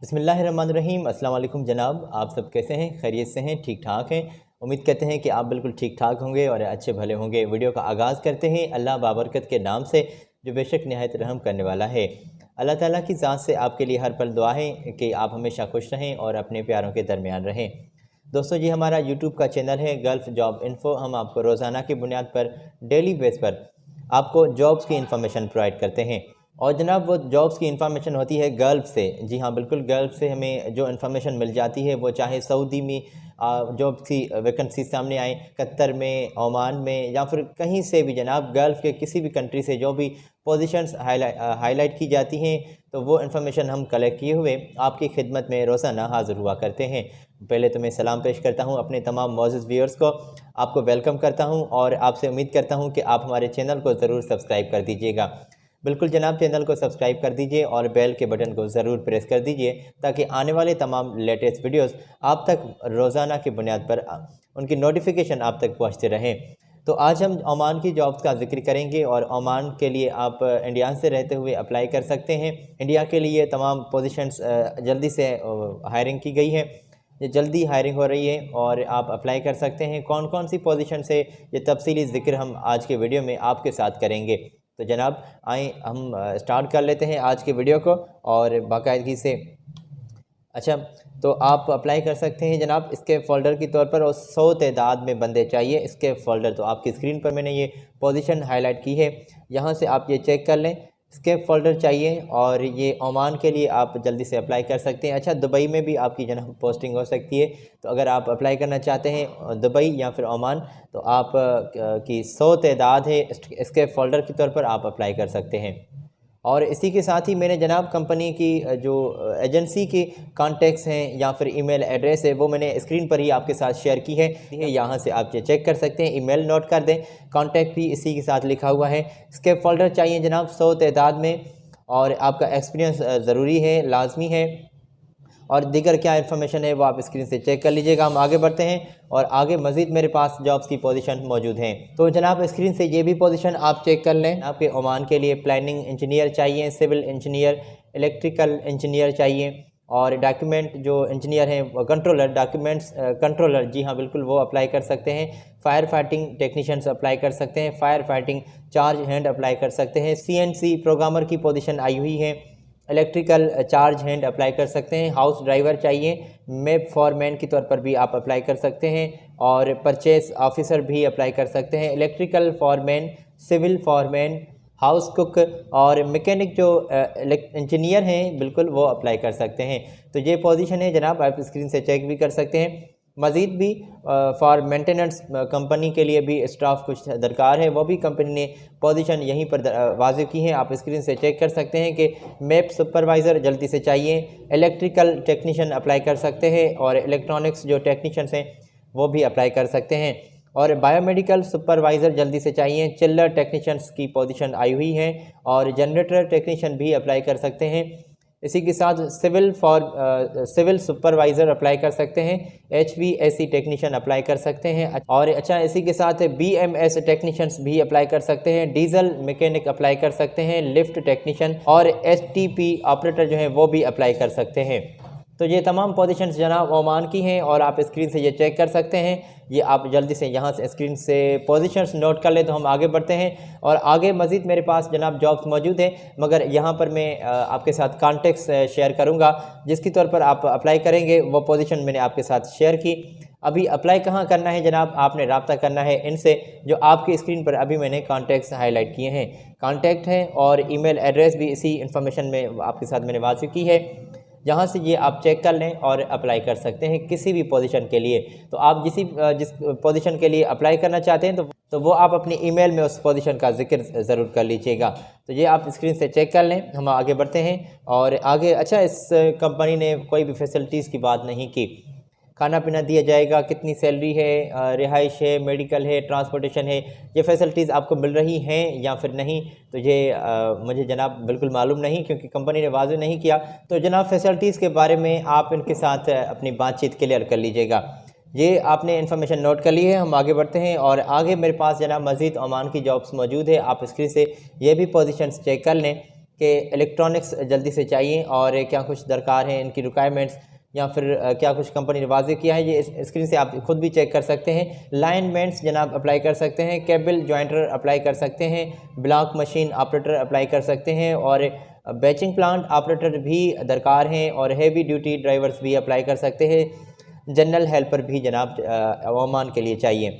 बिस्मिल्लाहिर्रहमानिर्रहीम। अस्सलाम वालेकुम जनाब, आप सब कैसे हैं? खैरियत से हैं? ठीक ठाक हैं? उम्मीद करते हैं कि आप बिल्कुल ठीक ठाक होंगे और अच्छे भले होंगे। वीडियो का आगाज़ करते हैं अल्लाह बाबरकत के नाम से जो बेशक नहायत रहम करने वाला है। अल्लाह ताला की ज़ात से आपके लिए हर पल दुआ है कि आप हमेशा खुश रहें और अपने प्यारों के दरमियान रहें। दोस्तों जी, हमारा यूट्यूब का चैनल है गल्फ़ जॉब इन्फ़ो। हम आपको रोज़ाना की बुनियाद पर डेली बेस पर आपको जॉब्स की इन्फॉर्मेशन प्रोवाइड करते हैं। और जनाब वो जॉब्स की इन्फॉर्मेशन होती है गल्फ़ से। जी हाँ, बिल्कुल गल्फ़ से हमें जो इन्फॉर्मेशन मिल जाती है वो चाहे सऊदी में जॉब की वैकेंसी सामने आए, कतर में, ओमान में या फिर कहीं से भी जनाब गल्फ़ के किसी भी कंट्री से जो भी पोजीशंस हाईलाइट की जाती हैं तो वो इन्फॉर्मेशन हम कलेक्ट किए हुए आपकी खिदमत में रोज़ाना हाज़िर हुआ करते हैं। पहले तो मैं सलाम पेश करता हूँ अपने तमाम मौजूद व्यूअर्स को, आपको वेलकम करता हूँ और आपसे उम्मीद करता हूँ कि आप हमारे चैनल को ज़रूर सब्सक्राइब कर दीजिएगा। बिल्कुल जनाब, चैनल को सब्सक्राइब कर दीजिए और बेल के बटन को ज़रूर प्रेस कर दीजिए ताकि आने वाले तमाम लेटेस्ट वीडियोस आप तक रोज़ाना की बुनियाद पर उनकी नोटिफिकेशन आप तक पहुंचते रहें। तो आज हम ओमान की जॉब्स का जिक्र करेंगे और ओमान के लिए आप इंडिया से रहते हुए अप्लाई कर सकते हैं। इंडिया के लिए तमाम पोजीशंस जल्दी से हायरिंग की गई है, ये जल्दी हायरिंग हो रही है और आप अप्लाई कर सकते हैं। कौन कौन सी पोजीशन से ये तफसीली ज़िक्र हम आज के वीडियो में आपके साथ करेंगे। तो जनाब आए हम स्टार्ट कर लेते हैं आज के वीडियो को और बाकायदगी से। अच्छा, तो आप अप्लाई कर सकते हैं जनाब इसके फ़ोल्डर के तौर पर, और 100 तादाद में बंदे चाहिए इसके फ़ोल्डर। तो आपकी स्क्रीन पर मैंने ये पोजीशन हाईलाइट की है, यहाँ से आप ये चेक कर लें, इसके फ़ोल्डर चाहिए और ये ओमान के लिए आप जल्दी से अप्लाई कर सकते हैं। अच्छा, दुबई में भी आपकी जनाब पोस्टिंग हो सकती है, तो अगर आप अप्लाई करना चाहते हैं दुबई या फिर ओमान तो आप की 100 तादाद है, इसके फ़ोल्डर के तौर पर आप अप्लाई कर सकते हैं। और इसी के साथ ही मैंने जनाब कंपनी की जो एजेंसी के कॉन्टेक्ट्स हैं या फिर ईमेल एड्रेस है वो मैंने स्क्रीन पर ही आपके साथ शेयर की है, यहाँ से आप ये चेक कर सकते हैं। ईमेल नोट कर दें, कॉन्टैक्ट भी इसी के साथ लिखा हुआ है। इसके फ़ोल्डर चाहिए जनाब 100 तादाद में और आपका एक्सपीरियंस ज़रूरी है, लाजमी है, और दीगर क्या इन्फॉर्मेशन है वो आप स्क्रीन से चेक कर लीजिएगा। हम आगे बढ़ते हैं और आगे मज़ीद मेरे पास जॉब्स की पोजीशन मौजूद हैं। तो जनाब स्क्रीन से ये भी पोजीशन आप चेक कर लें। आपके ओमान के लिए प्लानिंग इंजीनियर चाहिए, सिविल इंजीनियर, इलेक्ट्रिकल इंजीनियर चाहिए और डॉक्यूमेंट जो इंजीनियर हैं कंट्रोलर, डॉक्यूमेंट्स कंट्रोलर, जी हाँ बिल्कुल वो अप्लाई कर सकते हैं। फायर फाइटिंग टेक्नीशियंस अप्लाई कर सकते हैं, fire fighting charge hand apply कर सकते हैं। CNC प्रोग्रामर की पोजीशन आई हुई है, इलेक्ट्रिकल चार्ज हैंड अप्लाई कर सकते हैं। हाउस ड्राइवर चाहिए, मैप फॉरमैन के तौर पर भी आप अप्लाई कर सकते हैं और परचेस ऑफिसर भी अप्लाई कर सकते हैं। Electrical foreman, civil foreman, house cook और मैकेनिक जो इंजीनियर हैं बिल्कुल वो अप्लाई कर सकते हैं। तो ये पोजीशन है जनाब, आप स्क्रीन से चेक भी कर सकते हैं। मज़ीद भी फॉर मेंटेनेंस कंपनी के लिए भी स्टाफ कुछ दरकार है, वो भी कंपनी ने पोजीशन यहीं पर वाज़िह की है, आप स्क्रीन से चेक कर सकते हैं कि मैप सुपरवाइज़र जल्दी से चाहिए। इलेक्ट्रिकल टेक्नीशियन अप्लाई कर सकते हैं और इलेक्ट्रॉनिक्स जो टेक्नीशियंस हैं वो भी अप्लाई कर सकते हैं और बायोमेडिकल सुपरवाइज़र जल्दी से चाहिए। चिल्लर टेक्नीशियंस की पोजीशन आई हुई है और जनरेटर टेक्नीशियन भी अप्लाई कर सकते हैं। इसी के साथ सिविल सुपरवाइज़र अप्लाई कर सकते हैं, HVAC टेक्नीशियन अप्लाई कर सकते हैं और अच्छा इसी के साथ BMS टेक्नीशियंस भी अप्लाई कर सकते हैं। डीजल मैकेनिक अप्लाई कर सकते हैं, लिफ्ट टेक्नीशियन और STP ऑपरेटर जो है वो भी अप्लाई कर सकते हैं। तो ये तमाम पोजीशंस जनाब ओमान की हैं और आप स्क्रीन से ये चेक कर सकते हैं। ये आप जल्दी से यहाँ से स्क्रीन से पोजीशंस नोट कर लें। तो हम आगे बढ़ते हैं और आगे मज़ीद मेरे पास जनाब जॉब्स मौजूद हैं, मगर यहाँ पर मैं आपके साथ कॉन्टेक्ट्स शेयर करूँगा जिसके तौर पर आप अप्लाई करेंगे। वो पोजीशन मैंने आपके साथ शेयर की। अभी अप्लाई कहाँ करना है जनाब, आपने रब्ता करना है इनसे जो आपकी स्क्रीन पर अभी मैंने कॉन्टेक्ट्स हाईलाइट किए हैं। कॉन्टैक्ट हैं और ईमेल एड्रेस भी इसी इन्फॉर्मेशन में आपके साथ मैंने वाज़िह की है, जहाँ से ये आप चेक कर लें और अप्लाई कर सकते हैं किसी भी पोजीशन के लिए। तो आप जिस पोजीशन के लिए अप्लाई करना चाहते हैं तो वो आप अपनी ईमेल में उस पोजीशन का जिक्र ज़रूर कर लीजिएगा। तो ये आप स्क्रीन से चेक कर लें। हम आगे बढ़ते हैं और आगे अच्छा इस कंपनी ने कोई भी फैसिलिटीज़ की बात नहीं की, खाना पीना दिया जाएगा, कितनी सैलरी है, रिहाइश है, मेडिकल है, ट्रांसपोर्टेशन है, ये फैसिलिटीज़ आपको मिल रही हैं या फिर नहीं, तो ये मुझे जनाब बिल्कुल मालूम नहीं क्योंकि कंपनी ने वाज़ेह नहीं किया। तो जनाब फैसिलिटीज़ के बारे में आप इनके साथ अपनी बातचीत क्लियर कर लीजिएगा। ये आपने इन्फॉर्मेशन नोट कर ली है। हम आगे बढ़ते हैं और आगे मेरे पास जनाब मज़ीद ओमान की जॉब्स मौजूद है, आप स्क्रीन से ये भी पोजीशंस चेक कर लें। कि इलेक्ट्रॉनिक्स जल्दी से चाहिए और क्या कुछ दरकार है, इनकी रिक्वायरमेंट्स या फिर क्या कुछ कंपनी ने वाज़ेह किया है, ये इस स्क्रीन से आप खुद भी चेक कर सकते हैं। लाइनमेंट्स जनाब अप्लाई कर सकते हैं, केबल जॉइंटर अप्लाई कर सकते हैं, ब्लॉक मशीन ऑपरेटर अप्लाई कर सकते हैं और बैचिंग प्लांट ऑपरेटर भी दरकार हैं और हेवी ड्यूटी ड्राइवर्स भी अप्लाई कर सकते हैं। जनरल हेल्पर भी जनाब ओमान के लिए चाहिए।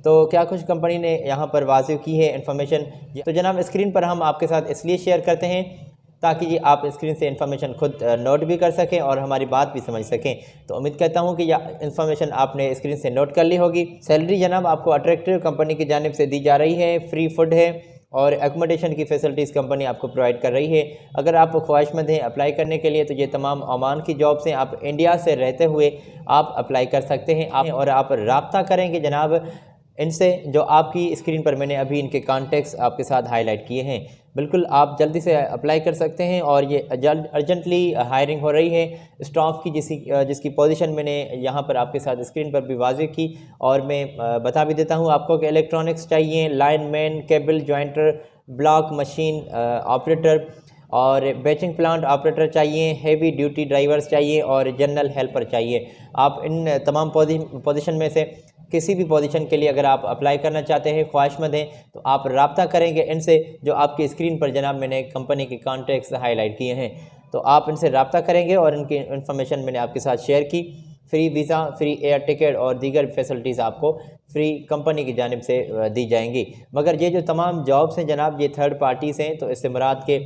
तो क्या कुछ कंपनी ने यहाँ पर वाज़ेह की है इन्फॉर्मेशन, तो जनाब स्क्रीन पर हम आपके साथ इसलिए शेयर करते हैं ताकि ये आप स्क्रीन से इन्फॉर्मेशन खुद नोट भी कर सकें और हमारी बात भी समझ सकें। तो उम्मीद करता हूँ कि यह इन्फॉर्मेशन आपने स्क्रीन से नोट कर ली होगी। सैलरी जनाब आपको अट्रैक्टिव कंपनी की जानिब से दी जा रही है, फ्री फूड है और एकोमोडेशन की फ़ैसिलिटीज़ कंपनी आपको प्रोवाइड कर रही है। अगर आप ख्वाहिशमंद हैं अप्लाई करने के लिए तो ये तमाम ओमान की जॉब्स हैं, आप इंडिया से रहते हुए आप अप्लाई कर सकते हैं। आप रब्ता करेंगे जनाब इनसे, जो आपकी स्क्रीन पर मैंने अभी इनके कॉन्टेक्ट्स आपके साथ हाईलाइट किए हैं। बिल्कुल आप जल्दी से अप्लाई कर सकते हैं और ये अर्जेंटली हायरिंग हो रही है। स्टाफ की जिसकी पोजीशन मैंने यहाँ पर आपके साथ स्क्रीन पर भी वाज़ेह की और मैं बता भी देता हूँ आपको कि इलेक्ट्रॉनिक्स चाहिए, lineman, cable jointer, block machine operator और बैचिंग प्लांट ऑपरेटर चाहिए, हेवी ड्यूटी ड्राइवर्स चाहिए और जनरल हेल्पर चाहिए। आप इन तमाम पोजीशन में से किसी भी पोजीशन के लिए अगर आप अप्लाई करना चाहते हैं, ख्वाहिशमंद हैं, तो आप रब्ता करेंगे इनसे, जो आपकी स्क्रीन पर जनाब मैंने कंपनी के कॉन्टैक्ट्स हाईलाइट किए हैं। तो आप इनसे रब्ता करेंगे और इनकी इन्फॉर्मेशन मैंने आपके साथ शेयर की। Free visa, free air ticket और दीगर फैसिलिटीज़ आपको फ्री कंपनी की जानिब से दी जाएंगी। मगर ये जो तमाम जॉब्स हैं जनाब, ये थर्ड पार्टीज़ हैं, तो इससे मुराद के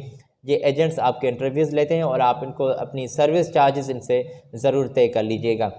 ये एजेंट्स आपके इंटरव्यूज़ लेते हैं और आप इनको अपनी सर्विस चार्जेस इनसे ज़रूर तय कर लीजिएगा।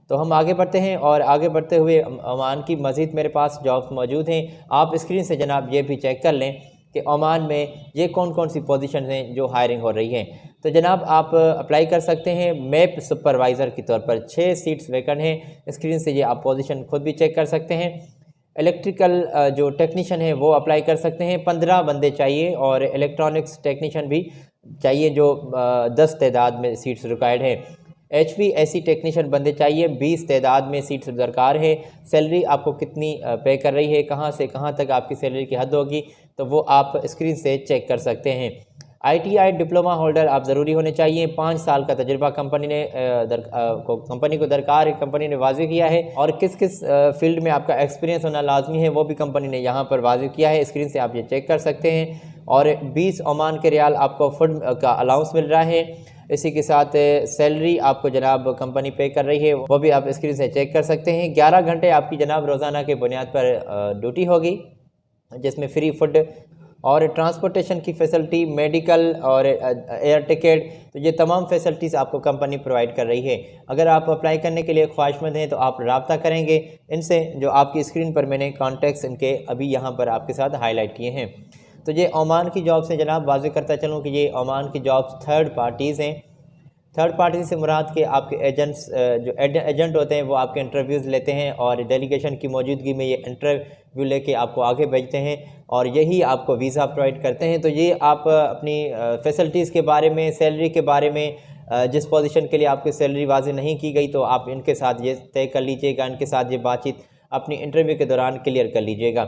तो हम आगे बढ़ते हैं और आगे बढ़ते हुए ओमान की मज़ीद मेरे पास जॉब्स मौजूद हैं। आप स्क्रीन से जनाब ये भी चेक कर लें कि ओमान में ये कौन कौन सी पोजीशन हैं जो हायरिंग हो रही हैं। तो जनाब आप अप्लाई कर सकते हैं मैप सुपरवाइज़र के तौर पर, 6 सीट्स वैकेंट हैं। स्क्रीन से ये आप पोजीशन खुद भी चेक कर सकते हैं। इलेक्ट्रिकल जो टेक्नीशियन है वो अप्लाई कर सकते हैं, 15 बंदे चाहिए और इलेक्ट्रॉनिक्स टेक्नीशियन भी चाहिए जो 10 तादाद में सीट्स रिक्वायर्ड है। HVAC टेक्नीशियन बंदे चाहिए, 20 तादाद में सीट्स दरकार है। सैलरी आपको कितनी पे कर रही है, कहाँ से कहाँ तक आपकी सैलरी की हद होगी, तो वो आप स्क्रीन से चेक कर सकते हैं। ITI डिप्लोमा होल्डर आप ज़रूरी होने चाहिए, 5 साल का तजुर्बा कंपनी को दरकार है, कंपनी ने वाज़ेह किया है। और किस किस फील्ड में आपका एक्सपीरियंस होना लाजमी है वो भी कंपनी ने यहाँ पर वाज़ेह किया है। स्क्रीन से आप ये चेक कर सकते हैं। और 20 ओमान के रियाल आपको फूड का अलाउंस मिल रहा है। इसी के साथ सैलरी आपको जनाब कंपनी पे कर रही है, वो भी आप स्क्रीन से चेक कर सकते हैं। 11 घंटे आपकी जनाब रोज़ाना के बुनियाद पर ड्यूटी होगी, जिसमें फ्री फूड और ट्रांसपोर्टेशन की फ़ैसिलिटी, मेडिकल और एयर टिकट, तो ये तमाम फैसिलिटीज़ आपको कंपनी प्रोवाइड कर रही है। अगर आप अप्लाई करने के लिए ख्वाहिशमंद हैं तो आप रब्ता करेंगे इनसे, जो आपकी स्क्रीन पर मैंने कॉन्टैक्ट्स इनके अभी यहाँ पर आपके साथ हाईलाइट किए हैं। तो ये ओमान की जॉब से जनाब वाज़ेह करता चलूँ कि ये ओमान की जॉब्स थर्ड पार्टीज़ हैं। थर्ड पार्टी से मुराद के आपके एजेंट्स जो एजेंट होते हैं वो आपके इंटरव्यूज़ लेते हैं और डेलीगेशन की मौजूदगी में ये इंटरव्यू लेके आपको आगे भेजते हैं और यही आपको वीज़ा प्रोवाइड करते हैं। तो ये आप अपनी फैसिलिटीज़ के बारे में, सैलरी के बारे में, जिस पोजीशन के लिए आपकी सैलरी वाज़ेह नहीं की गई तो आप इनके साथ ये तय कर लीजिएगा, इनके साथ ये बातचीत अपनी इंटरव्यू के दौरान क्लियर कर लीजिएगा।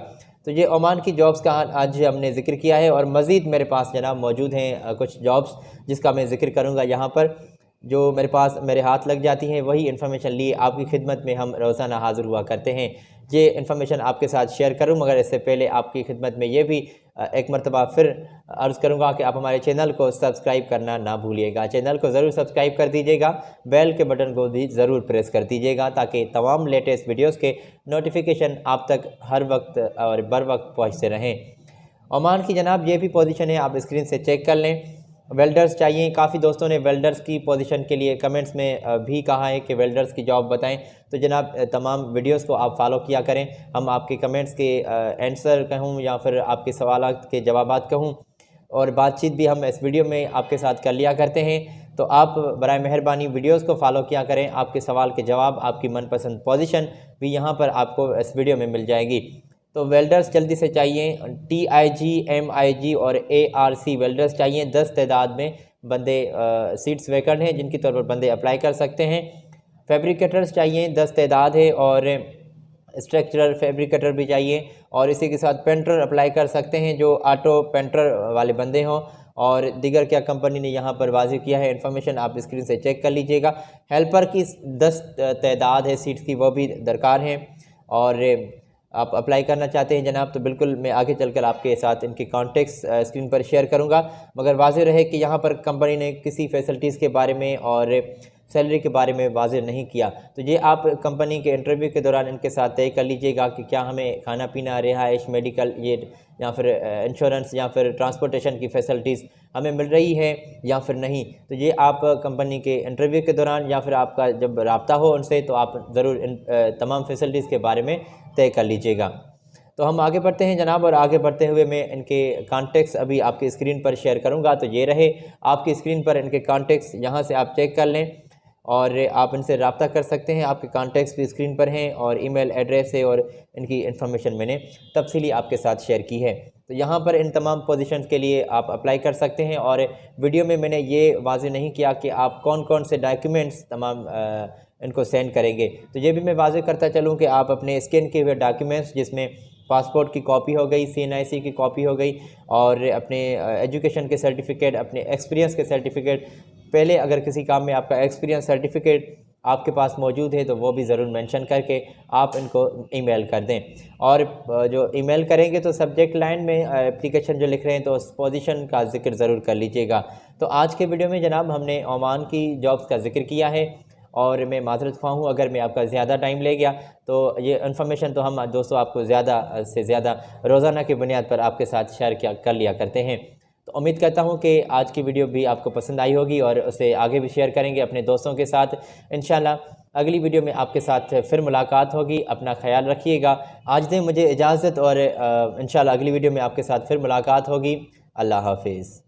तो ये ओमान की जॉब्स का आज हमने ज़िक्र किया है और मज़ीद मेरे पास जनाब मौजूद हैं कुछ जॉब्स जिसका मैं ज़िक्र करूँगा यहाँ पर, जो मेरे हाथ लग जाती हैं। वही इन्फॉर्मेशन लिए आपकी खिदमत में हम रोज़ाना हाज़िर हुआ करते हैं। ये इन्फॉर्मेशन आपके साथ शेयर करूँ, मगर इससे पहले आपकी खिदमत में ये भी एक मरतबा फिर अर्ज़ करूँगा कि आप हमारे चैनल को सब्सक्राइब करना ना भूलिएगा। चैनल को ज़रूर सब्सक्राइब कर दीजिएगा, बेल के बटन को भी ज़रूर प्रेस कर दीजिएगा ताकि तमाम लेटेस्ट वीडियोज़ के नोटिफिकेशन आप तक हर वक्त और बर वक्त पहुँचते रहें। ओमान की जनाब ये भी पोजीशन है, आप स्क्रीन से चेक कर लें। वेल्डर्स चाहिए, काफ़ी दोस्तों ने वेल्डर्स की पोजीशन के लिए कमेंट्स में भी कहा है कि वेल्डर्स की जॉब बताएं। तो जनाब तमाम वीडियोस को आप फॉलो किया करें। हम आपके कमेंट्स के आंसर कहूँ या फिर आपके सवालात के जवाबात कहूँ और बातचीत भी हम इस वीडियो में आपके साथ कर लिया करते हैं। तो आप बराए मेहरबानी वीडियोस को फॉलो किया करें। आपके सवाल के जवाब, आपकी मनपसंद पोजीशन भी यहाँ पर आपको इस वीडियो में मिल जाएगी। तो वेल्डर्स जल्दी से चाहिए, TIG, MIG और ARC वेल्डर्स चाहिए। 10 तादाद में बंदे सीट्स वैकेंट हैं जिनकी तौर पर बंदे अप्लाई कर सकते हैं। फैब्रिकेटर्स चाहिए, 10 तादाद है और स्ट्रक्चरल फैब्रिकेटर भी चाहिए और इसी के साथ पेंटर अप्लाई कर सकते हैं जो ऑटो पेंटर वाले बंदे हों और दीगर क्या कंपनी ने यहाँ पर वाज़ेह किया है इन्फॉर्मेशन आप स्क्रीन से चेक कर लीजिएगा। हेल्पर की 10 तादाद है सीट्स की, वो भी दरकार हैं। और आप अप्लाई करना चाहते हैं जनाब तो बिल्कुल मैं आगे चलकर आपके साथ इनके कॉन्टेक्ट्स स्क्रीन पर शेयर करूंगा, मगर वाज़ेह रहे कि यहाँ पर कंपनी ने किसी फैसिलिटीज़ के बारे में और सैलरी के बारे में वाज़ेह नहीं किया। तो ये आप कंपनी के इंटरव्यू के दौरान इनके साथ तय कर लीजिएगा कि क्या हमें खाना पीना, रिहाइश, मेडिकल ये या फिर इंश्योरेंस या फिर ट्रांसपोर्टेशन की फ़ैसिलिटीज़ हमें मिल रही है या फिर नहीं। तो ये आप कंपनी के इंटरव्यू के दौरान या फिर आपका जब रब्ता हो उनसे तो आप ज़रूर इन तमाम फैसिलिटीज़ के बारे में तय कर लीजिएगा। तो हम आगे बढ़ते हैं जनाब, और आगे बढ़ते हुए मैं इनके कॉन्टेक्ट्स अभी आपकी स्क्रीन पर शेयर करूंगा। तो ये रहे आपकी स्क्रीन पर इनके कॉन्टेक्ट्स, यहाँ से आप चेक कर लें और आप इनसे रब्ता कर सकते हैं। आपके कॉन्टेक्ट्स भी स्क्रीन पर हैं और ईमेल एड्रेस है और इनकी इन्फॉर्मेशन मैंने तफसीली आपके साथ शेयर की है। तो यहाँ पर इन तमाम पोजीशंस के लिए आप अप्लाई कर सकते हैं। और वीडियो में मैंने ये वाज़ेह नहीं किया कि आप कौन कौन से डॉक्यूमेंट्स तमाम इनको सेंड करेंगे। तो ये भी मैं वाज़ेह करता चलूँ कि आप अपने स्कैन किए हुए डॉक्यूमेंट्स, जिसमें पासपोर्ट की कॉपी हो गई, CNIC की कॉपी हो गई और अपने एजुकेशन के सर्टिफिकेट, अपने एक्सपीरियंस के सर्टिफिकेट, पहले अगर किसी काम में आपका एक्सपीरियंस सर्टिफिकेट आपके पास मौजूद है तो वो भी ज़रूर मेंशन करके आप इनको ईमेल कर दें। और जो ईमेल करेंगे तो सब्जेक्ट लाइन में एप्लीकेशन जो लिख रहे हैं तो उस पोजीशन का जिक्र ज़रूर कर लीजिएगा। तो आज के वीडियो में जनाब हमने ओमान की जॉब्स का जिक्र किया है और मैं माज़रत ख्वाह हूँ अगर मैं आपका ज़्यादा टाइम ले गया। तो ये इन्फॉर्मेशन तो हम दोस्तों आपको ज़्यादा से ज़्यादा रोज़ाना की बुनियाद पर आपके साथ शेयर कर लिया करते हैं। तो उम्मीद करता हूँ कि आज की वीडियो भी आपको पसंद आई होगी और उसे आगे भी शेयर करेंगे अपने दोस्तों के साथ। इंशाल्लाह अगली वीडियो में आपके साथ फिर मुलाकात होगी। अपना ख्याल रखिएगा। आज दें मुझे इजाज़त और इंशाल्लाह अगली वीडियो में आपके साथ फिर मुलाकात होगी। अल्लाह हाफिज़।